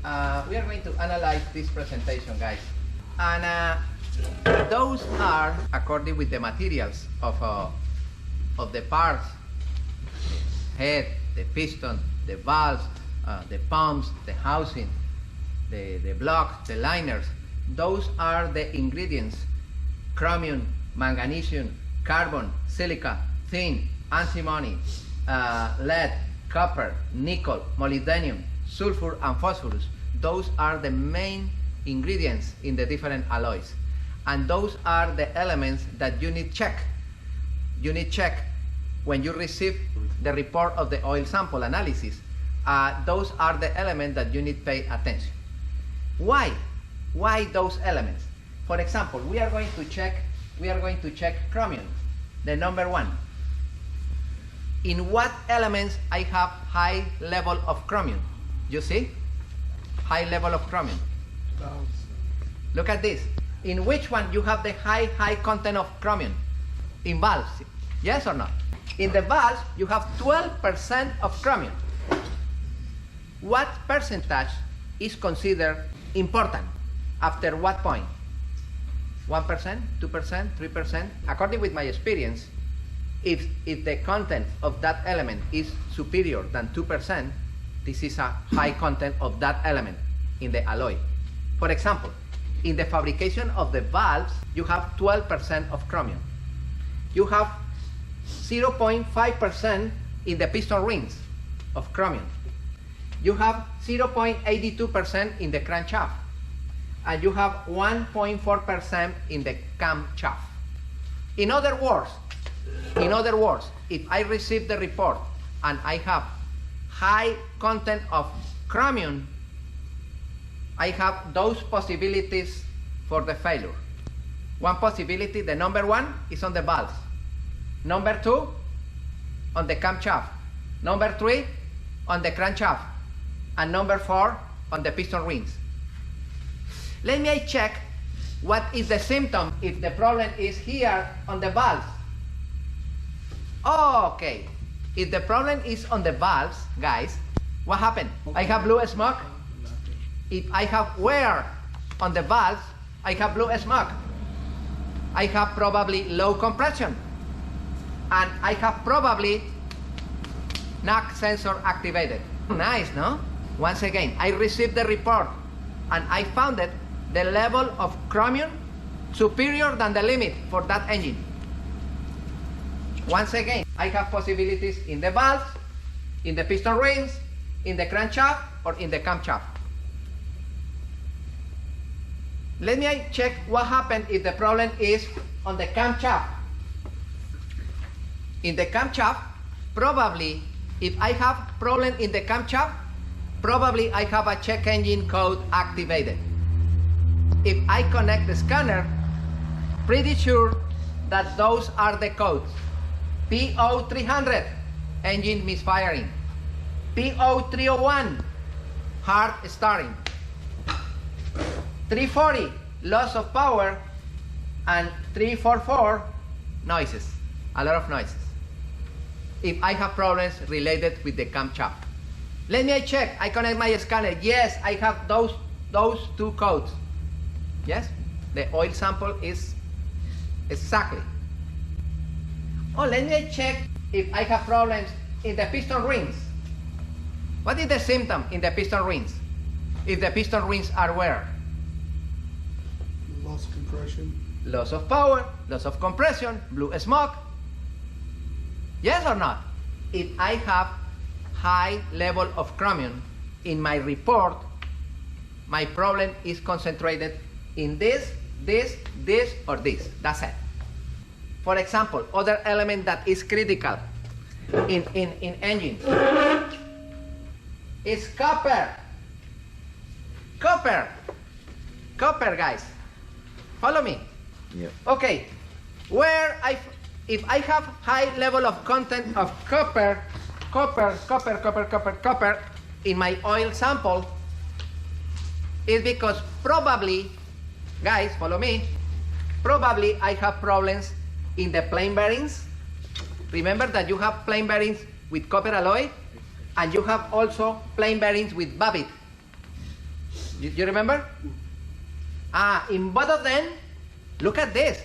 we are going to analyze this presentation, guys. And those are according with the materials of the parts, head, the piston, the valves, the pumps, the housing, the blocks, the liners. Those are the ingredients: chromium, magnesium, carbon, silica, tin, antimony, lead, copper, nickel, molybdenum, sulfur, and phosphorus. Those are the main ingredients in the different alloys. And those are the elements that you need check. You need check when you receive the report of the oil sample analysis. Those are the elements that you need pay attention. Why? Why those elements? For example, we are going to check chromium, the number 1. In what elements I have high level of chromium? You see? High level of chromium. Look at this. In which one you have the high content of chromium? In valves. Yes or not? In the valves, you have 12% of chromium. What percentage is considered important? After what point? 1%, 2%, 3%? According with my experience, if the content of that element is superior than 2%, this is a high content of that element in the alloy. For example, in the fabrication of the valves, you have 12% of chromium. You have 0.5% in the piston rings of chromium. You have 0.82% in the crankshaft. And you have 1.4% in the camshaft. In other words, if I receive the report and I have high content of chromium, I have those possibilities for the failure. One possibility, the number 1, is on the valves. Number 2, on the camshaft. Number 3, on the crankshaft. And number 4, on the piston rings. Let me check what is the symptom if the problem is here on the valves. Okay, if the problem is on the valves, guys, what happened? I have blue smoke. If I have wear on the valves, I have blue smoke. I have probably low compression. And I have probably knock sensor activated. Nice, no? Once again, I received the report and I found that the level of chromium superior than the limit for that engine. Once again, I have possibilities in the valves, in the piston rings, in the crankshaft, or in the camshaft. Let me check what happened if the problem is on the camshaft. In the camshaft, probably, if I have problem in the camshaft, probably I have a check engine code activated. If I connect the scanner, pretty sure that those are the codes. PO300, engine misfiring. PO301, hard starting. 340, loss of power. And 344, noises, a lot of noises. If I have problems related with the camshaft. Let me check, I connect my scanner. Yes, I have those 2 codes. Yes, the oil sample is exactly. Oh, let me check if I have problems in the piston rings. What is the symptom in the piston rings? If the piston rings are where? Loss of compression. Loss of power, loss of compression, blue smoke. Yes or not? If I have high level of chromium in my report, my problem is concentrated in this, or this. That's it. For example, other element that is critical in engines is copper. Copper, guys. Follow me. Yeah. Okay. If I have high level of content of copper in my oil sample, is because probably, guys, follow me, probably I have problems in the plain bearings. Remember that you have plain bearings with copper alloy, and you have also plain bearings with babbitt. You remember? In both of them, look at this.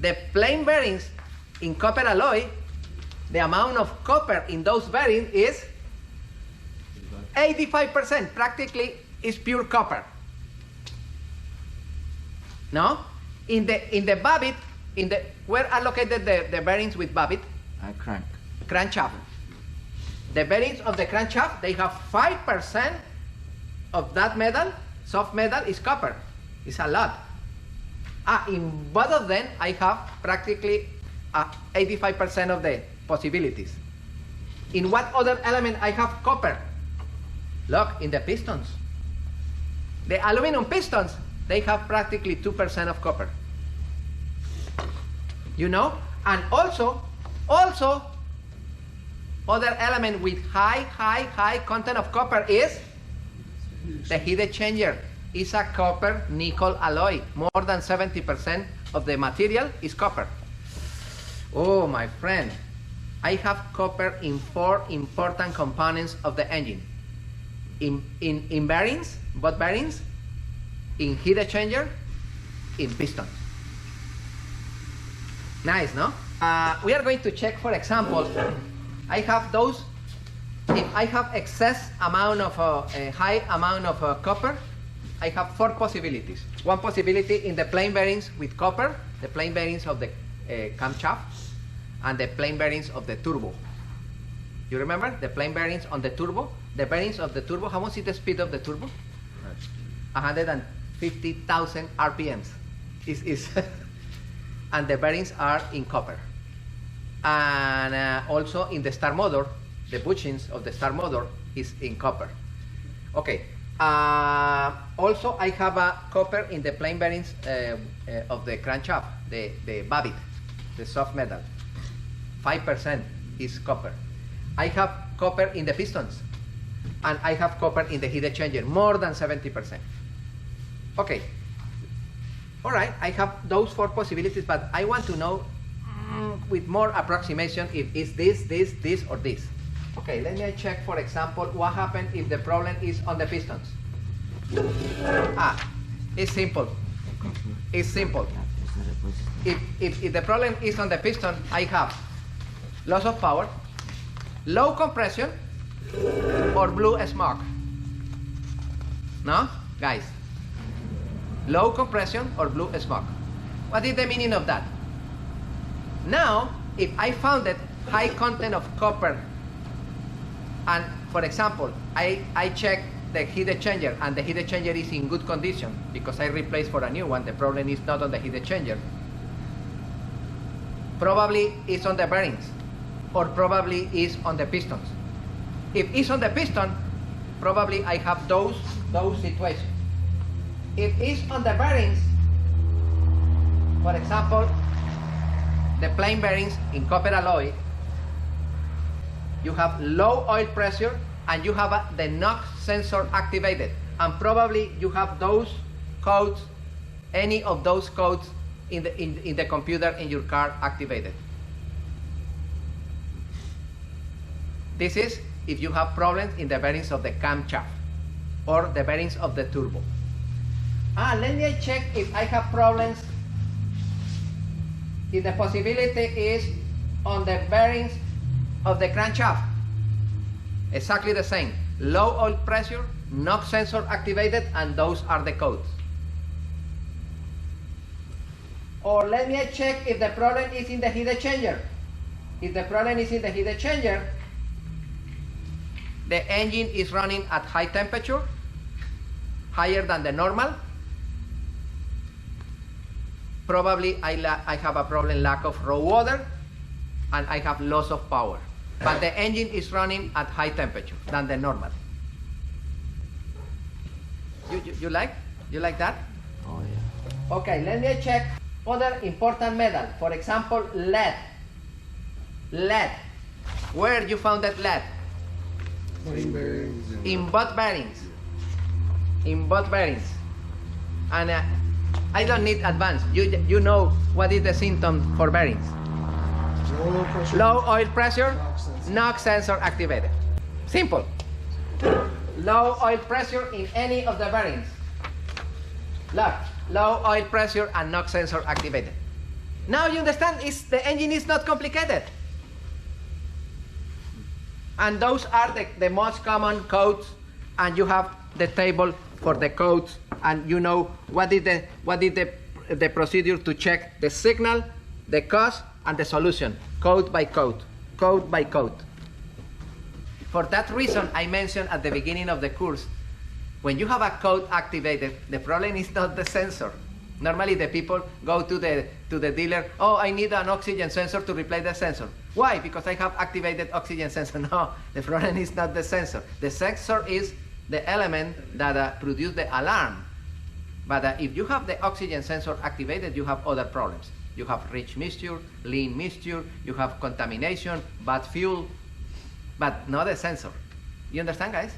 The plain bearings in copper alloy, the amount of copper in those bearings is 85%. Practically is pure copper. No? In the babbitt, where are located the bearings with babbitt? Crankshaft. The bearings of the crankshaft, they have 5% of that metal, soft metal, is copper. It's a lot. In both of them, I have practically 85% of the possibilities. In what other element I have copper? Look, in the pistons. The aluminum pistons, they have practically 2% of copper. You know? And also, other element with high content of copper is the heat exchanger. It's a copper nickel alloy. More than 70% of the material is copper. Oh, my friend, I have copper in 4 important components of the engine. In bearings, both bearings, in heat exchanger, in pistons. Nice, no? We are going to check, for example, I have those. If I have excess amount of high amount of copper, I have 4 possibilities. One possibility in the plain bearings with copper, the plain bearings of the camshaft, and the plain bearings of the turbo. You remember the plain bearings on the turbo? The bearings of the turbo, how much is the speed of the turbo? 150,000 RPMs. And the bearings are in copper. And also in the star motor, the bushings of the star motor is in copper. Okay. Also, I have a copper in the plain bearings of the crankshaft, the babbitt, the soft metal. 5% is copper. I have copper in the pistons, and I have copper in the heat exchanger, more than 70%. Okay. All right, I have those 4 possibilities, but I want to know with more approximation if it's this, or this. Okay, let me check, for example, what happens if the problem is on the pistons. It's simple. It's simple. If the problem is on the piston, I have loss of power, low compression, or blue smoke. No? Guys. Low compression or blue smoke. What is the meaning of that? Now, if I found that high content of copper, and for example, I check the heat exchanger, and the heat exchanger is in good condition because I replaced for a new one, the problem is not on the heat exchanger. Probably it's on the bearings, or probably is on the pistons. If it's on the piston, probably I have those situations. If it's on the bearings, for example, the plain bearings in copper alloy, you have low oil pressure and you have the NOx sensor activated, and probably you have those codes, any of those codes in the computer in your car activated. This is if you have problems in the bearings of the camshaft or the bearings of the turbo. Let me check if I have problems, if the possibility is on the bearings of the crankshaft. Exactly the same. Low oil pressure, NOx sensor activated, and those are the codes. Or let me check if the problem is in the heat exchanger. If the problem is in the heat exchanger, the engine is running at high temperature, higher than the normal. Probably I have a problem, lack of raw water, and I have loss of power. But the engine is running at high temperature than the normal. You like that? Oh yeah. Okay, let me check other important metal. For example, lead. Lead. Where you found that lead? Plain bearings. In both bearings. In both bearings. And I don't need advance. You know what is the symptom for bearings. Low oil pressure. Low oil pressure, NOx sensor. NOx sensor activated. Simple. low oil pressure in any of the bearings. Look, low oil pressure and knock sensor activated. Now you understand, the engine is not complicated. And those are the most common codes, and you have the table for the codes, and you know what is the procedure to check the signal, the cause, and the solution, code by code, code by code. For that reason, I mentioned at the beginning of the course, when you have a code activated, the problem is not the sensor. Normally the people go to the dealer, oh, I need an oxygen sensor to replace the sensor. Why? Because I have activated oxygen sensor. No, the problem is not the sensor. The sensor is the element that produces the alarm. But if you have the oxygen sensor activated, you have other problems. You have rich mixture, lean mixture, you have contamination, bad fuel, but not the sensor. You understand, guys?